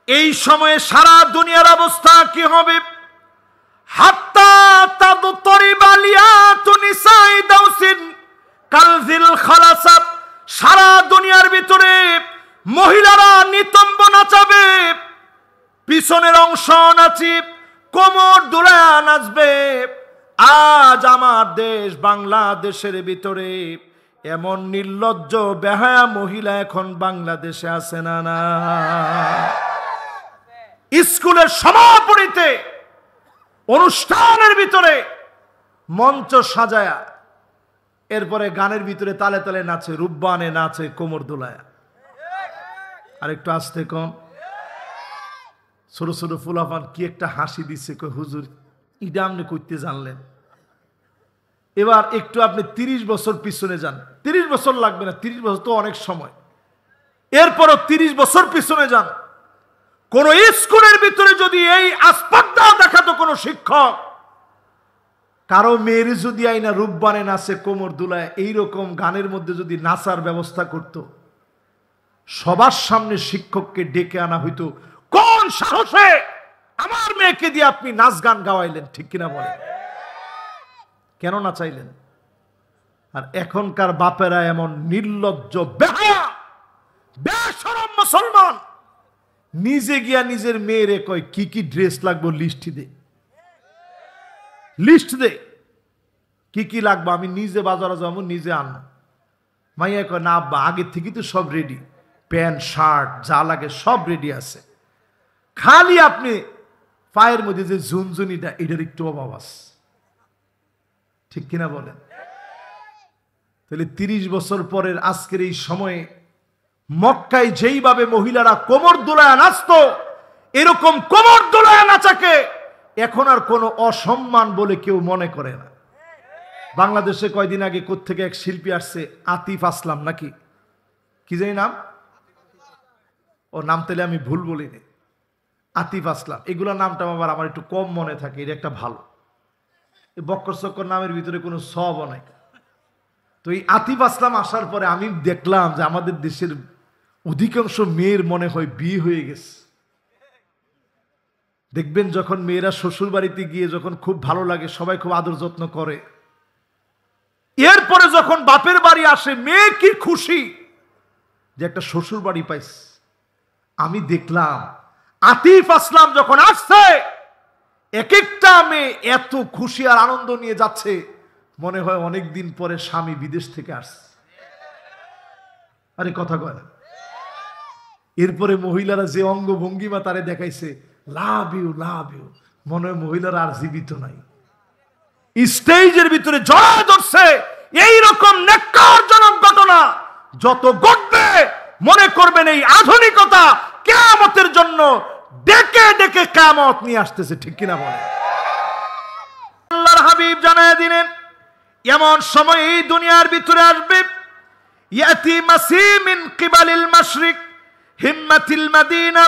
এই সময়ে সারা দুনিয়ার অবস্থা কি হবে? হাত্তা তাদতরিবা লিয়াতু নিসাই দাউসিন কালজিল খালাসাব। সারা দুনিয়ার ভিতরে মহিলারা নিতম্ব নাচাবে, পিছনের অংশ নাচি, কোমর দুলায়া নাচবে। আজ আমার দেশ বাংলাদেশের ভিতরে এমন নির্লজ্জ বেহায়া মহিলা এখন বাংলাদেশে আছে না? না, স্কুলের সমাপনীতে অনুষ্ঠানের ভিতরে মঞ্চ সাজায়া এরপরে গানের ভিতরে তালে তালে নাচে, রূপবানে নাচে, কোমর দোলায়া। আর একটু আসতে কম, ছোট ছোট ফুলাফান কি একটা হাসি দিচ্ছে, কই হুজুর ইটা আপনি করতে জানলেন? এবার একটু আপনি 30 বছর পিছনে যান, 30 বছর লাগবে না, 30 বছর তো অনেক সময়। এরপরও 30 বছর পিছনে যান, কোন স্কুলের ভিতরে যদি এই আসপাদ্দা দেখাতো কোন শিক্ষক, কারো মেয়ের যদি আইনা রূপবানে নাচে, কোমর দুলায়, এইরকম গানের মধ্যে যদি নাচার ব্যবস্থা করত, সবার সামনে শিক্ষককে ডেকে আনা হইতো, কোন সাহসে আমার মেয়েকে দিয়ে আপনি নাচ গান গাওয়াইলেন? ঠিক কিনা বলেন? কেন নাচাইলেন? আর এখনকার বাপেরা এমন নির্লজ্জ বেহায়া বেশরম মুসলমান, নিজে গিয়া নিজের মেয়েরে কয় কি কি ড্রেস লাগবে লিস্ট দে, লিস্ট দে, কি কি লাগবে, আমি নিজে বাজারে যাবো, নিজে আনবো। মাইয়া কয় না আব্বা, আগে থেকে তো সব রেডি, প্যান্ট শার্ট যা লাগে সব রেডি আছে, খালি আপনি পায়ের মধ্যে যে ঝুনঝুনিটা এটার একটু অভাব আছে। ঠিক কিনা বলেন? তাহলে 30 বছর পরের আজকের এই সময়ে মক্কায় যেইভাবে মহিলারা কোমর দোলায়া নাচতো, এরকম কোমর দোলায়া নাচাকে এখন আর কোনো অসম্মান বলে কেউ মনে করে না। বাংলাদেশে কয়দিন আগে কোত্থেকে এক শিল্পী আসছে, আতিফ আসলাম নাকি কি জানি নাম, ও নাম তাহলে আমি ভুল বলিনি, আতিফ আসলাম, এগুলো নামটা আবার আমার একটু কম মনে থাকে, এটা একটা ভালো। এই বক্কর চক্কর নামের ভিতরে কোনো সব নাই। তো এই আতিফ আসলাম আসার পরে আমি দেখলাম যে আমাদের দেশের অধিকাংশ মেয়ের মনে হয় বিয়ে হয়ে গেছে। দেখবেন যখন মেয়েরা শ্বশুর বাড়িতে গিয়ে যখন খুব ভালো লাগে, সবাই খুব আদর যত্ন করে, এরপরে যখন বাপের বাড়ি আসে মেয়ে কি খুশি যে একটা শ্বশুর বাড়ি পাইছে। আমি দেখলাম আতিফ আসলাম যখন আসছে, এক একটা মেয়ে এত খুশি আর আনন্দ নিয়ে যাচ্ছে, মনে হয় অনেক দিন পরে স্বামী বিদেশ থেকে আসছে। আরে কথা কয় না। এরপরে মহিলারা যে অঙ্গভঙ্গিমা তারে দেখাইছে, লাভ ইউ লাভ ইউ, মনে হয় মহিলারা আর জীবিত নাই। স্টেজের ভিতরে জড়া ধরছে। এইরকম নেক্কারজনক ঘটনা যত ঘটবে মনে করবেন এই আধুনিকতা কিয়ামতের জন্য ডেকে ডেকে কিয়ামত নিয়ে আসতেছে। ঠিক কিনা বলে? আল্লাহর হাবিব জানায় দিলেন, এমন সময় এই দুনিয়ার ভিতরে আসবে, ইয়াতি মাসি মিন কিবালিল মাশরিক হিম্মাতিল মাদিনা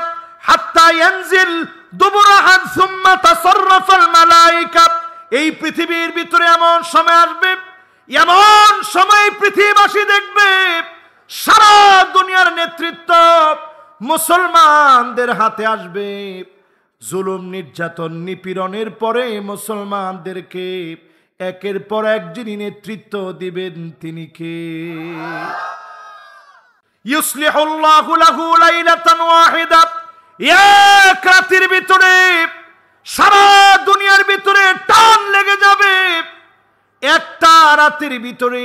হাত্তা ইয়ানজিল দুবুরাহান সুম্মা তাসাররাফাল মালায়েকা। এই পৃথিবীর ভিতরে এমন সময় আসবে, এমন সময় পৃথিবীবাসী দেখবে সারা দুনিয়ার নেতৃত্ব মুসলমানদের হাতে আসবে। জুলুম নির্যাতন নিপীড়নের পরে মুসলমানদেরকে একের পর এক যিনি নেতৃত্ব দিবেন তিনি কে? ইউসলিহুল্লাহু লাহু লাইলাতান ওয়াহিদা, এক রাতের ভিতরে সারা দুনিয়ার ভিতরে টান লেগে যাবে। একটা রাতের ভিতরে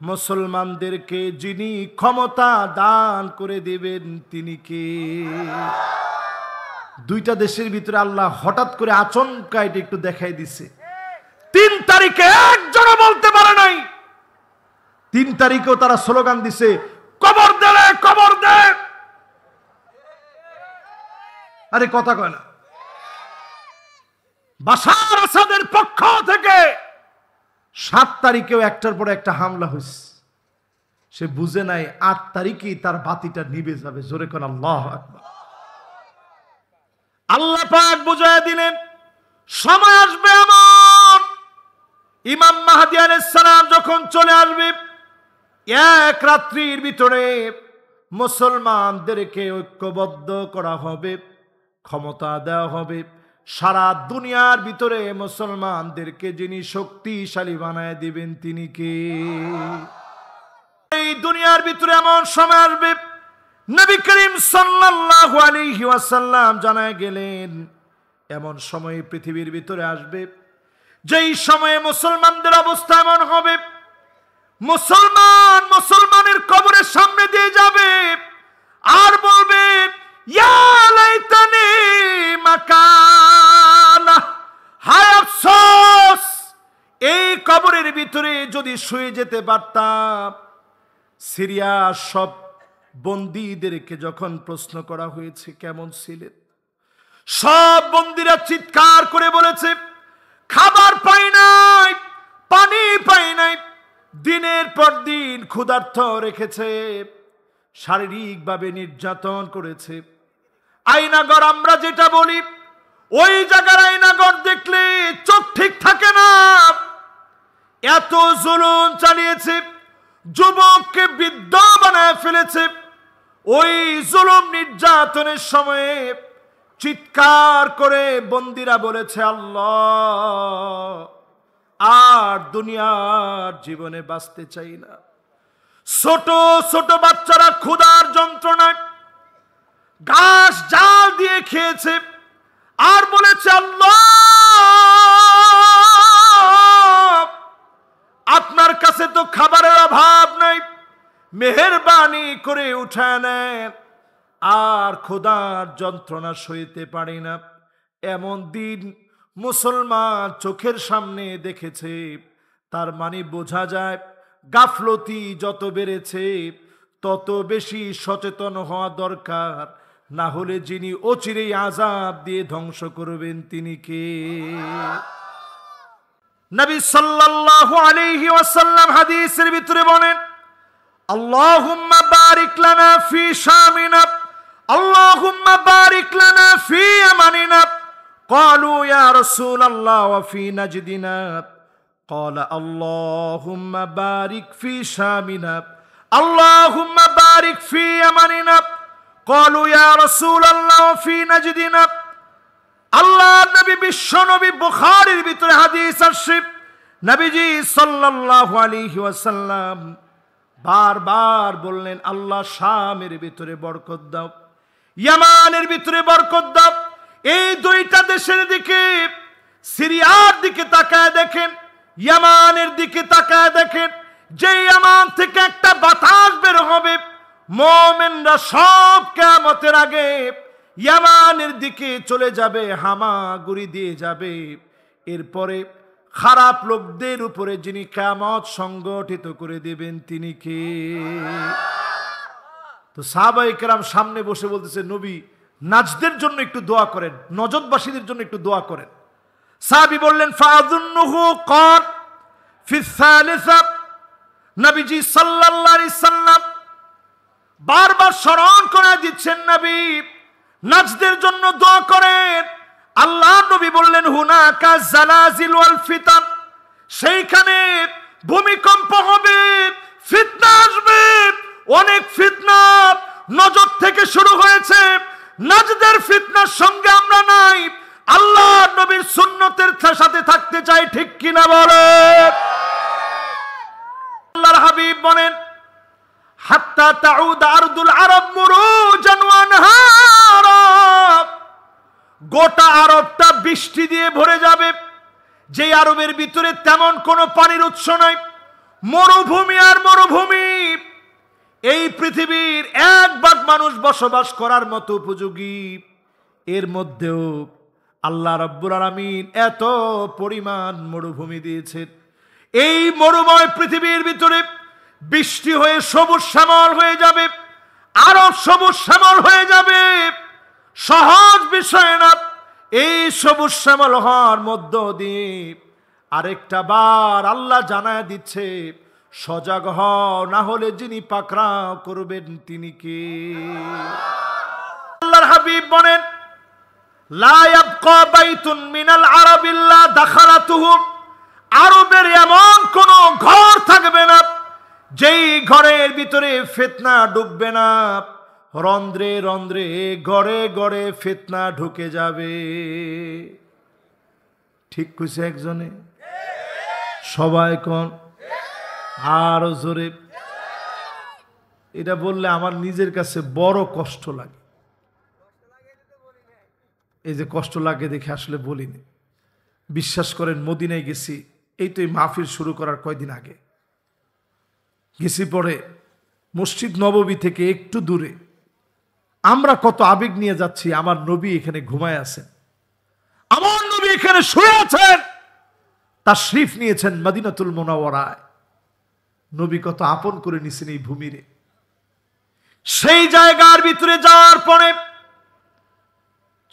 মুসলমানদেরকে যিনি ক্ষমতা দান করে দিবেন তিনি কে? দুইটা দেশের ভিতরে আল্লাহ হঠাৎ করে আচমকা এটা একটু দেখাই দিছে। 3 তারিখে একজনও বলতে পারে নাই। 3 তারিখেও তারা স্লোগান দিছে, কবর দে রে কবর দে। আরে কথা কয় না। বাশার আসাদের পক্ষ থেকে 7 তারিখেও একটার পর একটা হামলা হয়েছে। সে বুঝে নাই 8 তারিখেই তার বাতিটা নিভে যাবে। জোরে কোন আল্লাহু আকবার। আল্লাহ পাক বুঝায় দিলেন, সময় আসবে এমন, ইমাম মাহদী আলাইহিস সালাম যখন চলে আসবে, এক রাত্রির ভিতরে মুসলমানদেরকে ঐক্যবদ্ধ করা হবে, ক্ষমতা দেওয়া হবে। সারা দুনিয়ার ভিতরে মুসলমানদেরকে যিনি শক্তিশালী বানায় দিবেন তিনি কে? এই দুনিয়ার ভিতরে এমন সময় আসবে, নবী করিম সাল্লাল্লাহু আলাইহি ওয়াসাল্লাম জানায় গেলেন, এমন সময় পৃথিবীর ভিতরে আসবে যেই সময়ে মুসলমানদের অবস্থা এমন হবে, মুসলমানের কবরের সামনে দিয়ে যাবে আর বলবে, ইয়া লাইতানি মাকানা, হায় আফসোস, এই কবরের ভিতরে যদি শুয়ে যেতে পারতাম। সিরিয়ার সব বন্দীদেরকে যখন প্রশ্ন করা হয়েছে কেমন ছিলেন, সব বন্দীরা চিৎকার করে বলেছে, খাবার পাই নাই, পানি পাই নাই, দিনের পর দিন ক্ষুধার্ত রেখেছে, শারীরিকভাবে নির্যাতন করেছে। আয়নাগর আমরা যেটা বলি, ওই জায়গার আয়নাগর দেখলে চোখ ঠিক থাকে না, এত জুলুম চালিয়েছে, যুবককে বৃদ্ধ বানায় ফেলেছে। ওই জুলুম নির্যাতনের সময়ে চিৎকার করে বন্দীরা বলেছে, আল্লাহ, আর দুনিয়ার জীবনে বাঁচতে চাই না। ছোট ছোট বাচ্চারা ক্ষুধার যন্ত্রণায় ঘাস জাল দিয়ে খেয়েছে আর বলেছে, আল্লাহ, আপনার কাছে তো খাবারের অভাব নাই, মেহেরবানি করে উঠায় নেন, আর ক্ষুধার যন্ত্রণা সইতে পারি না। এমন দিন মুসলমান চোখের সামনে দেখেছে। তার মানে বোঝা যায়, গাফলতি যত বেড়েছে তত বেশি সচেতন হওয়া দরকার, না হলে যিনি অচিরেই আযাব দিয়ে ধ্বংস করবেন তিনি কে? নবী সাল্লাল্লাহু আলাইহি ওয়াসাল্লাম হাদিসের ভিতরে বলেন, আল্লাহুম্মা বারিক লানা ফি শামিনা, আল্লাহুম্মা বারিক লানা ফি ইয়ামানিনা। قالوا يا رسول الله وفي نجدنا قال اللهم بارك في شامنا اللهم بارك في يمننا قالوا يا رسول الله وفي نجدنا। আল্লাহ নবী বিশ্ব নবী বুখারীর ভিতরে হাদিস আসছে, নবীজি সাল্লাল্লাহু আলাইহি ওয়াসাল্লাম বারবার বললেন, আল্লাহ শামের ভিতরে বরকত দাও, ইয়ামানের ভিতরে বরকত দাও। এই দুইটা দেশের দিকে, সিরিয়ার দিকে তাকায় দেখেন, ইয়ামানের দিকে তাকায় দেখেন, যে ইয়ামান থেকে একটা বাতাস বের হবে, মুমিনরা সব কিয়ামতের আগে ইয়ামানের দিকে চলে যাবে, হামাগুড়ি দিয়ে যাবে। এরপরে খারাপ লোকদের উপরে যিনি কিয়ামত সংগঠিত করে দেবেন তিনি কে? তো সাহাবায়ে কেরাম সামনে বসে বলতেছে, নবী নাজদের জন্য একটু দোয়া করেন, নজদবাসীদের জন্য একটু দোয়া করেন। সাহাবী বললেন, ফাযুন্নুহু ক্বাল ফি সালিসা। নবীজি সাল্লাল্লাহু আলাইহি সাল্লাম বারবার স্মরণ করে দিচ্ছেন, নবী নাজদের জন্য দোয়া করেন। আল্লাহ নবী বললেন, হুনাকা জালাজিল ওয়াল ফিতান, সেইখানে ভূমিকম্প হবে, ফিতনা আসবে, অনেক ফিতনা নজদ থেকে শুরু হয়েছে। নাজদের ফিতনার সঙ্গে আমরা নাই, আল্লাহ নবীর সুন্নতের সাথে থাকতে চাই, ঠিক কিনা বলেন? আল্লাহর হাবিব বলেন, হাত্তা তাউদ আরদুল আরব মুরুজান ওয়া আনহারা, গোটা আরবটা বৃষ্টি দিয়ে ভরে যাবে। যে আরবের ভিতরে তেমন কোনো পানির উৎস নাই, মরুভূমি আর মরুভূমি। এই পৃথিবীর 1 ভাগ মানুষ বসবাস করার মতো উপযোগী, এর মধ্যেও আল্লাহ রাব্বুল আলামিন এত পরিমাণ মরুভূমি দিয়েছেন। এই মরুময় পৃথিবীর ভিতরে বৃষ্টি হয়ে সবুজ শ্যামল হয়ে যাবে, আরব সবুজ শ্যামল হয়ে যাবে। সহজ বিষয় না। এই সবুজ শ্যামল হওয়ার মধ্য দিয়ে আরেকটা বার আল্লাহ জানায় দিচ্ছে, সজাগ হও, না হলে যিনি পাকড়াও করবেন তিনি কে? আল্লাহর হাবিব বলেন, লা ইয়াবকা বাইতুন মিনাল আরাব ইল্লা দাখালাতুহু, আরবের এমন কোন ঘর থাকবে না যেই ঘরের ভিতরে ফিতনা ঢুকবে না, রন্ধ্রে রন্ধ্রে ঘরে ঘরে ফিতনা ঢুকে যাবে। ঠিক কইছে একজনে? সবাই কোন আরো জোরে। এটা বললে আমার নিজের কাছে বড় কষ্ট লাগে। এই যে কষ্ট লাগে দেখে আসলে বলিনি। বিশ্বাস করেন, মদিনায় গেছি, এই তো এই মাহফিল শুরু করার কয়দিন আগে গেছি। পরে মসজিদ নববী থেকে একটু দূরে আমরা কত আবেগ নিয়ে যাচ্ছি। আমার নবী এখানে ঘুমায় আছেন, আমার নবী এখানে শুয়ে আছেন, তাশরিফ নিয়েছেন মদিনাতুল মুনাওয়ারায়। নবী কত আপন করে নিছেন এই ভূমিরে। সেই জায়গার ভিতরে যাওয়ার পরে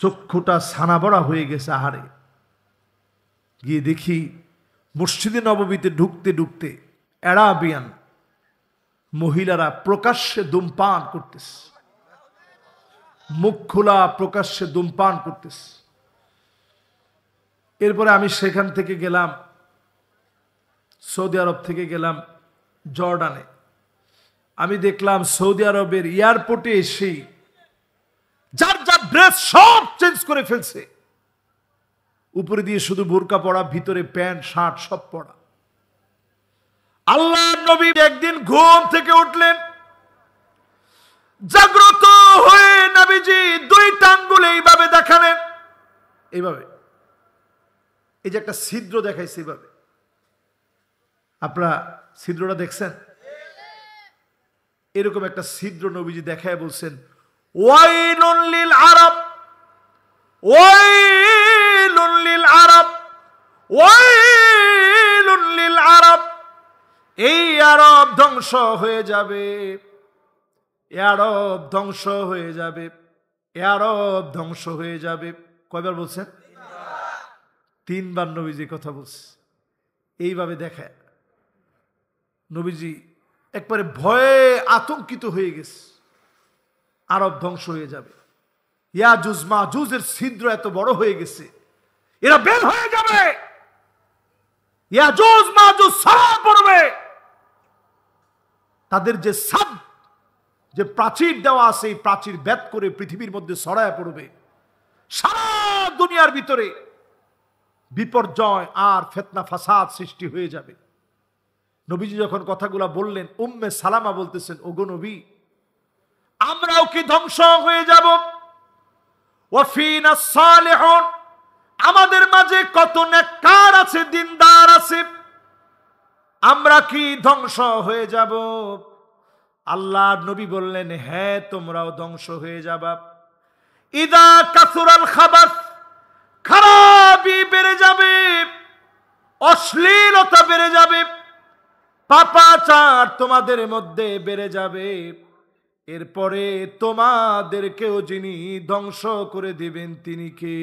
চক্ষুটা ছানাবড়া হয়ে গেছে। আহারে, গিয়ে দেখি মসজিদে নববীতে ঢুকতে ঢুকতে অ্যারাবিয়ান মহিলারা প্রকাশ্যে ধূমপান করতেছে, মুখ খোলা প্রকাশ্যে ধূমপান করতেছে। এরপরে আমি সেখান থেকে গেলাম, সৌদি আরব থেকে গেলাম জর্ডানে। আমি দেখলাম সৌদি আরবের এয়ারপোর্টে এসে যার যার ড্রেস সব চেঞ্জ করে ফেলছে। উপরে দিয়ে শুধু বোরকা পরা, ভিতরে প্যান্ট শার্ট সব পরা। আল্লাহর নবী একদিন ঘুম থেকে উঠলেন, জাগ্রত হয়ে নবীজি দুইটা আঙ্গুল এইভাবে দেখালেন, এইভাবে। এই যে একটা ছিদ্র দেখাইছে এইভাবে, আপনারা ছিদ্রটা দেখছেন? এরকম একটা ছিদ্র নবীজি দেখায় বলছেন, ওয়াইলুন লিল আরব, ওয়াইলুন লিল আরব, ওয়াইলুন লিল আরব। এই আরব ধ্বংস হয়ে যাবে, আরব ধ্বংস হয়ে যাবে, আরব ধ্বংস হয়ে যাবে। কয়বার বলছেন? তিনবার নবীজি কথা বলছে। এইভাবে দেখায় নবীজি একবারে ভয়ে আতঙ্কিত হয়ে গেছে, আরব ধ্বংস হয়ে যাবে। ইয়াজুজ মাজুজের ছিদ্র এত বড় হয়ে গেছে, এরা বের হয়ে যাবে, ইয়াজুজ মাজুজ ছড়া পড়বে। তাদের যে সাদ, যে প্রাচীর দেওয়া আছে, এই প্রাচীর ভেদ করে পৃথিবীর মধ্যে ছড়ায় পড়বে। সারা দুনিয়ার ভিতরে বিপর্যয় আর ফিতনা ফাসাদ সৃষ্টি হয়ে যাবে। নবীজি যখন কথাগুলা বললেন, উম্মে সালামা বলতেছেন, ওগো নবী, আমরাও কি ধ্বংস হয়ে যাব? ওয়াফিনা সালিহুন, আমাদের মাঝে কত নেককার আছে, দিনদার আছে, আমরা কি ধ্বংস হয়ে যাব? আল্লাহর নবী বললেন, হ্যাঁ, তোমরাও ধ্বংস হয়ে যাবা। ইদা কাসুরাল খাবাস, খারাপি বেড়ে যাবে, অশ্লীলতা বেড়ে যাবে, পাপাচার তোমাদের মধ্যে বেড়ে যাবে। এরপরে তোমাদেরকেও যিনি ধ্বংস করে দিবেন তিনি কে?